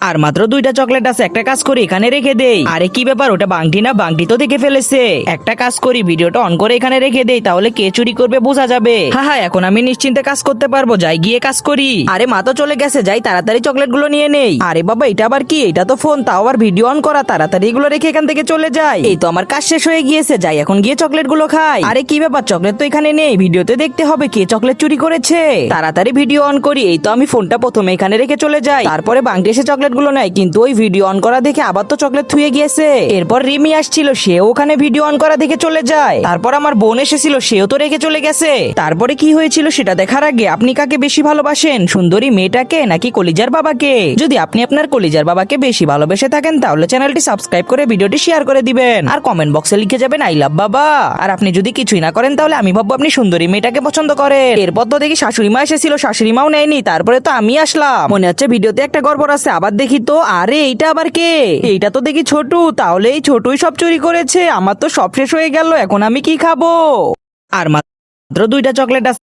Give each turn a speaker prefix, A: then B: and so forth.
A: আর মাত্র দুইটা চকলেট আছে, একটা কাজ করি এখানে রেখে দেই। আরে কি ব্যাপার, ওটা বাংটি না? বাংটি তো দেখে ফেলেছে। একটা কাজ করি, ভিডিওটা অন করে এখানে রেখে দেই, তাহলে কে চুরি করবে বোঝা যাবে। হ্যাঁ, এখন আমি নিশ্চিন্তে কাজ করতে পারবো। যাই গিয়ে কাজ করি। আরে মা তো চলে গেছে, যাই তাড়াতাড়ি চকলেট গুলো নিয়ে নেই। আরে বাবা, এটা আবার কি? এটা তো ফোন, তাও আবার ভিডিও অন করা। তাড়াতাড়ি এগুলো রেখে এখান থেকে চলে যাই। এই তো আমার কাজ শেষ হয়ে গিয়েছে, যাই এখন গিয়ে চকলেট গুলো খাই। আরে কি ব্যাপার, চকলেট তো এখানে নেই। ভিডিওতে দেখতে হবে কে চকলেট চুরি করেছে। তাড়াতাড়ি ভিডিও অন করি। এই তো আমি ফোনটা প্রথমে এখানে রেখে চলে যাই, তারপরে বাংটি এসে চকলেট গুলো নেয়, কিন্তু ওই ভিডিও অন করা দেখে আবার তো চকলেট থুয়ে গিয়েছে। এরপর রিমি আসছিল, সেও ওখানে ভিডিও অন করা দেখে চলে যায়। তারপর আমার বোন এসেছিল, সেও তো রেখে চলে গেছে। তারপরে কি হয়েছিল সেটা দেখার আগে আপনি কাকে বেশি ভালোবাসেন, সুন্দরী মেয়েটাকে নাকি কলিজার বাবাকে? যদি আপনি আপনার কলিজার বাবাকে বেশি ভালোবেসে থাকেন তাহলে চ্যানেলটি সাবস্ক্রাইব করে ভিডিওটি শেয়ার করে দিবেন, আর কমেন্ট বক্সে লিখে যাবেন আই লাভ বাবা। আর আপনি যদি কিছুই না করেন তাহলে আমি ভাববো আপনি সুন্দরী মেয়েটাকে পছন্দ করেন। এরপর তো দেখি শাশুড়ি মা এসেছিল, শাশুড়ি মাও নেয়নি, তারপরে তো আমি আসলাম। মনে হচ্ছে ভিডিওতে একটা গড়বড় আছে, আবার দেখি তো। আরে এইটা আবার কে? এইটা তো দেখি ছোটু। তাহলে এই ছোটুই সব চুরি করেছে। আমার তো সব শেষ হয়ে গেল, এখন আমি কি খাবো? আর মাত্র দুইটা চকলেট আছে।